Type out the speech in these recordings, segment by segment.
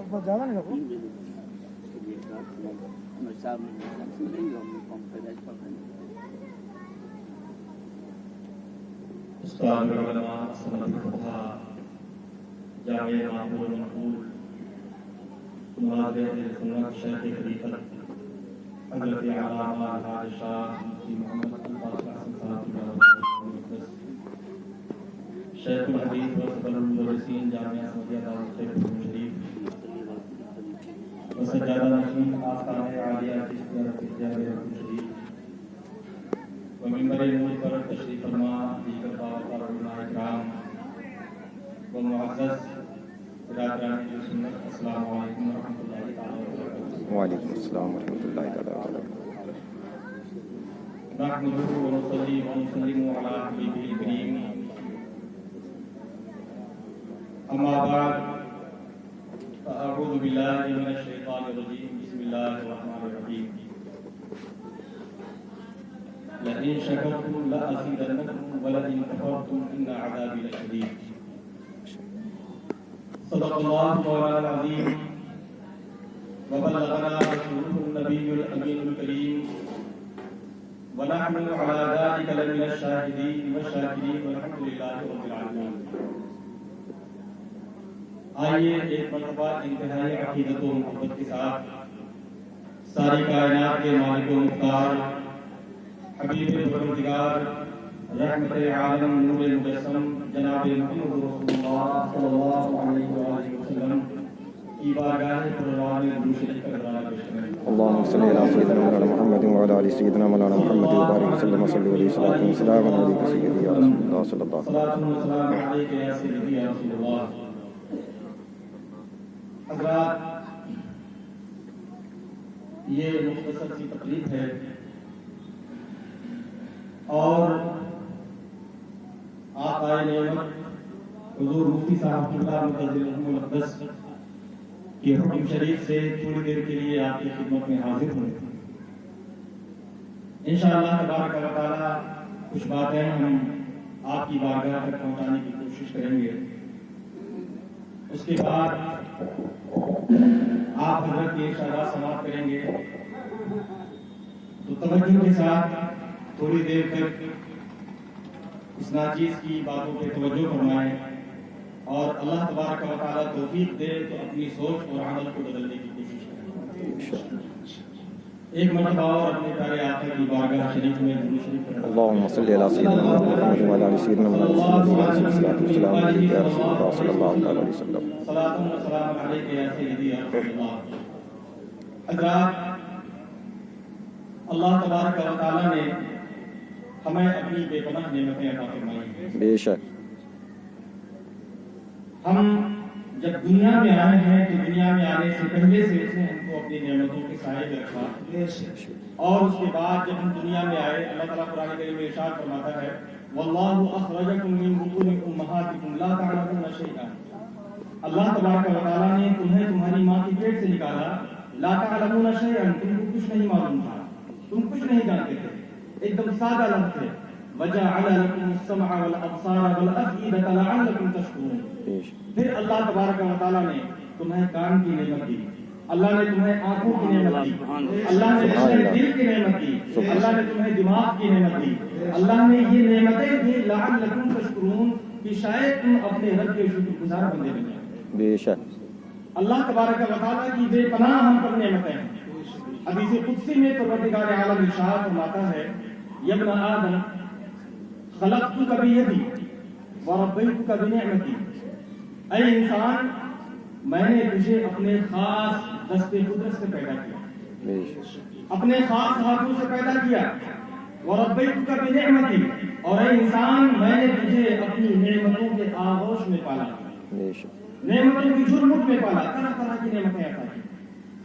بہت زیادہ نہیں رکھو. استاد علماء سنت الفقہاء جامعہ معقول المقبول مناظر سنت شیخ طریقت حضرت علامہ الحاج شاہ مفتی محمد الفاضل حسن صاحب شیخ الحدیث و صدر المدرسین جامعہ احمدیہ دارالخیر شریف وسجادہ نشین آستانہ عالیہ چشتیہ جامعہ شریف ومنبر نور پر تشریف فرما دیگر باوقار علماء اکرام و معزز برادران سنت، السلام علیکم ورحمۃ اللہ تعالی وبرکاتہ. وعلیکم السلام ورحمۃ اللہ تعالی وبرکاتہ. نحمده ونصلي ونسلم على حبيبه الكريم، اما بعد فاعوذ بالله من الشيطان الرجيم، بسم الله الرحمن الرحيم. لئن شكرتم لأزيدنكم ولئن كفرتم إن عذابي لشديد. صدق الله مولانا العظيم وبلغنا رسوله النبي الأمين الكريم ونحن على ذلك لمن الشاهدين والشاكرين والحمد لله رب العالمين. آئیے ایک مرتبہ انتہائی عقیدت و محبت کے ساتھ ساری کائنات کے مالک و مختار حبیب پروردگار رحمت عالم نور مجسم جناب محمد رسول اللہ صلی اللہ علیہ وآلہ وسلم کی بارگاہ پروان میں درود شریف کا نذرانہ پیش کریں. اللهم صل على سيدنا مولانا محمد وعلى ال سيدنا مولانا محمد وبارك وسلم وصلي عليه صلاة وسلام عليك سيدي يا رسول الله صلى الله عليه صلاۃ و سلام علیک یا سیدی یا رسول اللہ. حضرات، یہ مختصر سی تقریر ہے اور آقا نعمت حضور مفتی صاحب اللہ متعزل الاقدس کی حکم شریف سے تھوڑی دیر کے لیے آپ کی خدمت میں حاضر ہوئے. انشاءاللہ تبارک و تعالی کچھ باتیں ہم آپ کی بارگاہ تک پہنچانے کی کوشش کریں گے. اس کے بعد آپ حضرت کی ارشادات سماعت کریں گے. تو توجہ کے ساتھ تھوڑی دیر تک اس ناچیز کی باتوں پہ توجہ فرمائیں اور اللہ تبارک و تعالیٰ توفیق دے تو اپنی سوچ اور عمل کو بدلنے کی کوشش کریں. ایک مرتبہ اور اپنے پیارے آقا کی بارگاہ شریف میں درود شریف پڑھیں. اللهم صل على سيدنا محمد وعلى ال سيدنا محمد والسلام عليك يا رسول الله صلى الله عليه وسلم. صلاۃ و سلام علیک یا سیدی یا رسول اللہ. حضرات، اللہ تبارک و تعالیٰ نے ہمیں اپنی بے پناہ نعمتیں عطا فرمائی ہیں. بے شک ہم جب دنیا میں آئے ہیں تو دنیا میں آنے سے پہلے سے اس نے ہم کو اپنی نعمتوں کے سائے میں رکھا اور اس کے بعد جب ہم دنیا میں آئے اللہ تعالیٰ قرآن کریم میں ارشاد فرماتا ہے واللہ اخرجکم من بطون امہاتکم لا تعلمون شیئا. اللہ تبارک و تعالیٰ نے تمہیں تمہاری ماں کے پیٹ سے نکالا. لا تعلمون شیئا، تم کو کچھ نہیں معلوم تھا، تم کچھ نہیں جانتے تھے. ایک دم سادہ لفظ ہے وَجَعَلَ لَكُمُ السَّمْعَ وَالْأَبْصَارَ وَالْأَفْئِدَةَ لَعَلَّكُمْ تَشْكُرُونَ. پھر اللہ تبارک و تعالیٰ نے تمہیں کان کی نعمت دی، اللہ نے تمہیں آنکھوں کی نعمت دی، اللہ نے تمہیں دل کی نعمت دی، اللہ نے تمہیں دماغ کی نعمت دی. اللہ نے یہ نعمتیں دی لعلکم تشکرون کہ شاید تم اپنے رب کے شکر گزار بندے بنیں. بے شک اللہ تبارک و تعالیٰ کی بے پناہ ہم پر نعمتیں ہیں. حدیث قدسی میں پروردگار عالم ارشاد فرماتا ہے یا ابن آدم خلقتک بیدی وربیتک بنعمتی. اے انسان، میں نے تجھے اپنے خاص دست قدرت سے پیدا کیا، اپنے خاص ہاتھوں سے پیدا کیا. وربیتک بنعمتی، اور اے انسان میں نے تجھے اپنی نعمتوں کے آغوش میں پالا، نعمتوں کی جھرمٹ میں پالا. طرح طرح کی نعمتیں عطا کی.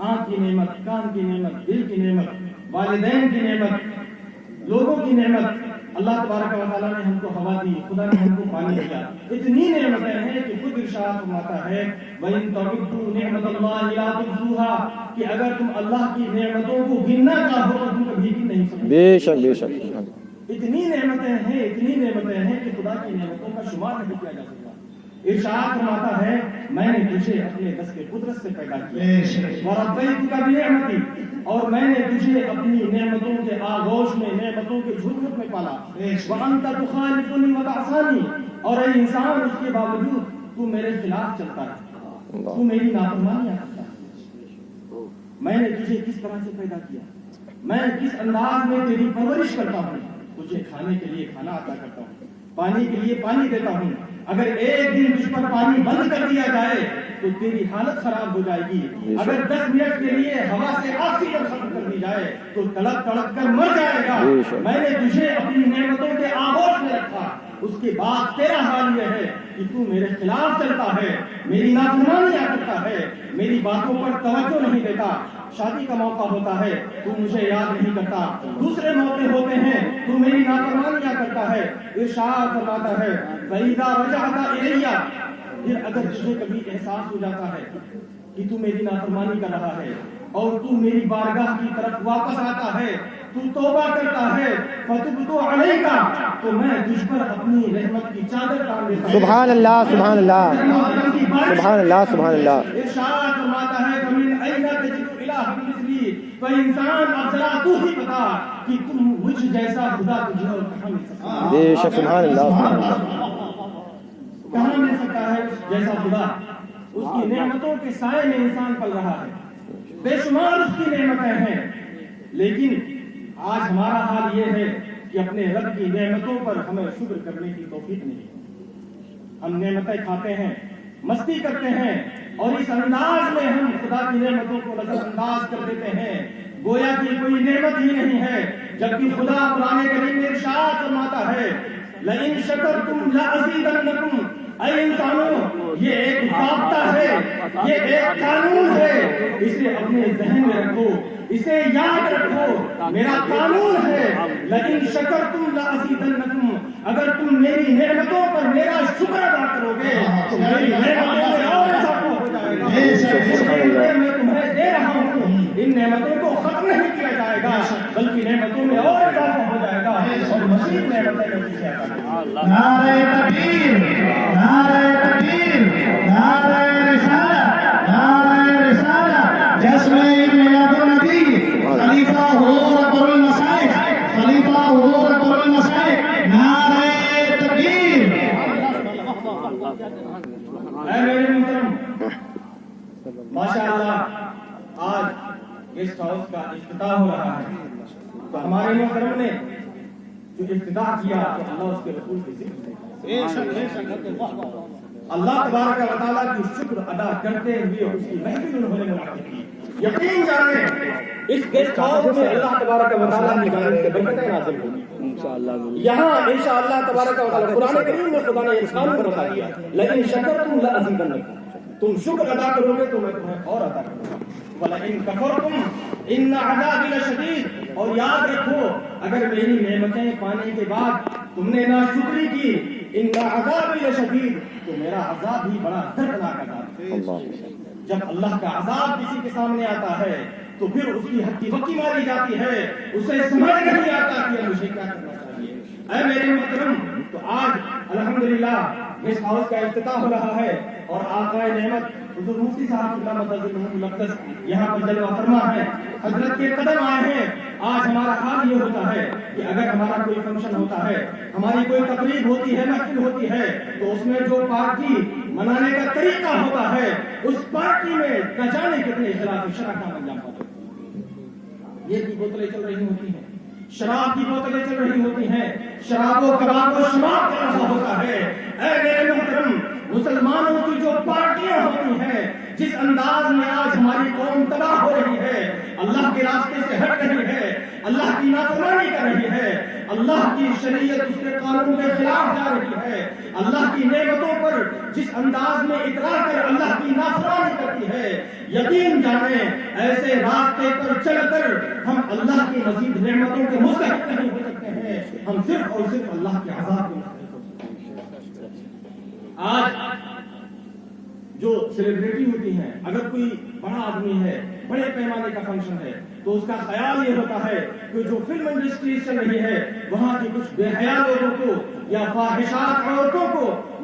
آنکھ کی نعمت، کان کی نعمت، دل کی نعمت، والدین کی نعمت، لوگوں کی نعمت. اللہ تبارک و تعالیٰ نے ہم کو ہوا دی، خدا نے ہم کو پانی دیا. اتنی نعمتیں ہیں کہ خود ارشاد فرماتا ہے وَإِن تَعُدُّوا نِعْمَتَ اللَّهِ لَا تُحْصُوهَا کہ اگر تم اللہ کی نعمتوں کو گننا چاہو تو تم کبھی بھی نہیں سکتے. بے شک بے شک. اتنی نعمتیں ہیں، اتنی نعمتیں ہیں کہ خدا کی نعمتوں کا شمار نہیں کیا جا سکتا. ارشاد فرماتا ہے میں نے تجھے اپنے دست قدرت سے پیدا کیا وربیتک بنعمتی، اور میں نے تجھے اپنی نعمتوں کے آغوش میں، نعمتوں کے جھرمٹ میں پالا. وانت تخالفنی وتعصانی، اور اے انسان اس کے باوجود تو میرے خلاف چلتا ہے، تو میری نافرمانیاں کرتا ہے. میں نے تجھے کس طرح سے پیدا کیا، میں کس انداز میں تیری پرورش کرتا ہوں. تجھے کھانے کے لیے کھانا عطا کرتا ہوں، پانی کے لیے پانی دیتا ہوں. اگر ایک دن تجھ پر پانی بند کر دیا جائے تو تیری حالت خراب ہو جائے گی. اگر 10 منٹ کے لیے ہوا سے آکسیجن ختم کر دی جائے تو تڑپ تڑپ کر مر جائے گا. میں نے تجھے اپنی نعمتوں کے آغوش میں رکھا، اس کے بعد تیرا حال یہ ہے کہ تو میرے خلاف چلتا ہے، میری نافرمانیاں کرتا ہے، میری باتوں پر توجہ نہیں دیتا. شادی کا موقع ہوتا ہے تو مجھے یاد نہیں کرتا، دوسرے موقع ہوتے ہیں تو میری نافرمانیاں کرتا ہے. ارشاد فرماتا ہے فَإِذَا رَجَعْتَ إِلَيَّ، پھر اگر تجھے کبھی احساس ہو جاتا ہے کہ تو میری نافرمانی کر رہا ہے اور تو میری بارگاہ کی طرف واپس آتا ہے، تو توبہ کرتا ہے، فَتُبْتُ عَلَيْكَ، تو میں تجھ پر اپنی رحمت کی چادر ڈال دیتا ہوں. سبحان اللہ سبحان اللہ سبحان اللہ سبحان اللہ. ارشاد فرماتا ہے فَمِنْ أَيْنَ تَجِدُ إِلَٰهًا مِثْلِي، تو انسان اب ذرا تو ہی بتا کہ تم مجھ جیسا خدا تجھے اور کہاں مل سکتا ہے. بے شک سبحان اللہ سبحان اللہ. کہاں مل سکتا ہے اس جیسا خدا؟ اس کی نعمتوں کے سائے میں انسان پل رہا ہے، بے شمار اس کی نعمتیں ہیں، لیکن آج ہمارا حال یہ ہے کہ اپنے رب کی نعمتوں پر ہمیں شکر کرنے کی توفیق نہیں. ہم نعمتیں کھاتے ہیں، مستی کرتے ہیں، اور اس انداز میں ہم خدا کی نعمتوں کو نظر انداز کر دیتے ہیں گویا کہ کوئی نعمت ہی نہیں ہے. جبکہ خدا قرآن کریم میں ارشاد فرماتا ہے لَإِن شَكَرْتُمْ لَأَزِيدَنَّكُمْ، اے انسانوں یہ ایک ضابطہ ہے، یہ ایک قانون ہے، اسے اپنے ذہن میں رکھو، اسے یاد رکھو. میرا قانون ہے لَإِن شَكَرْتُمْ لَأَزِيدَنَّكُمْ، اگر تم میری نعمتوں پر میرا شکر ادا کرو گے تو میری نعمتوں میں اور اضافہ ہو جائے گا. میں تمہیں دے رہا ہوں، ان نعمتوں کو ختم نہیں کیا جائے گا بلکہ نعمتوں میں اور اضافہ ہو جائے گا اور مزید نعمتیں ملتی جائیں گی. نعرہ تکبیر، نعرہ تکبیر، نعرہ رسالت، نعرہ رسالت. جشن عید میلاد النبی، خلیفہ حضور اکبر المشائخ، خلیفہ حضور اکبر المشائخ. نعرہ تکبیر. اے میرے محترم، ماشاءاللہ آج گیسٹ ہاؤس کا افتتاح ہو رہا ہے، تو ہمارے محترم نے جو افتتاح کیا تو اللہ اس کے رسول کی ذکر سے اللہ تبارک و تعالیٰ کی شکر ادا کرتے ہوئے اس کی محفل انہوں نے منعقد کی. یقین جانیں اس گیسٹ ہاؤس میں اللہ تبارک و تعالیٰ کی جانب سے برکتیں نازل ہوگی یہاں انشاءاللہ تبارک و تعالیٰ. قرآن کریم میں خدا نے اس قانون بتا دیا لئن شکرتم لازیدنکم، تم شکر ادا کرو گے تو میں تمہیں اور عطا کروں گا. وَلَئِن كَفَرْتُمْ إِنَّ عَذَابِي لَشَدِيدٌ، اور یاد رکھو اگر میری نعمتیں پانے کے بعد تم نے ناشکری کی، إِنَّ عَذَابِي لَشَدِيدٌ، تو میرا عذاب بھی بڑا دردناک عذاب ہے. جب اللہ کا عذاب کسی کے سامنے آتا ہے تو پھر اس کی ہکی بکی ماری جاتی ہے، اسے سمجھ نہیں آتا کہ مجھے کیا کرنا چاہیے. اے میرے محترم، تو آج الحمدللہ گیسٹ ہاؤس کا افتتاح ہو رہا ہے اور آقا نعمت حضور مفتی صاحب کی مقدس یہاں پر جلوہ فرما ہے، حضرت کے قدم آئے ہیں. آج ہمارا حال یہ ہوتا ہے کہ اگر ہمارا کوئی فنکشن ہوتا ہے، ہماری کوئی تقریب ہوتی ہے، محفل ہوتی ہے، تو اس میں جو پارٹی منانے کا طریقہ ہوتا ہے اس پارٹی میں نہ جانے کتنے اختلاف شرح کا انجام ہوتا ہے. یہ کی بوتلیں چل رہی ہوتی ہیں، شراب کی بوتلیں چل رہی ہوتی ہیں، شراب و کباب و شراب کا نشہ ہوتا ہے. اے میرے محترم، مسلمانوں کی جو پارٹیاں ہوتی ہیں، جس انداز میں آج ہماری قوم تباہ ہو رہی ہے، اللہ کے راستے سے ہٹ رہی ہے، اللہ کی نافرمانی کر رہی ہے، اللہ کی شریعت اس کے قانون کے خلاف جا رہی ہے، اللہ کی نعمتوں پر جس انداز میں اقرار کر اللہ کی نافرمانی کرتی ہے، یقین جانیں ایسے راستے پر چل کر ہم اللہ کی مزید نعمتوں کے مستحق نہیں ہو سکتے ہیں، ہم صرف اور صرف اللہ کے عذاب کے مستحق ہو سکتے ہیں. آج جو سیلیبریٹی ہوتی ہیں، اگر کوئی بڑا آدمی ہے، بڑے پیمانے کا فنکشن ہے، تو اس کا خیال یہ ہوتا ہے کہ جو فلم انڈسٹری چل رہی ہے وہاں کی کچھ بے حیا لوگوں کو یا فاحشات عورتوں کو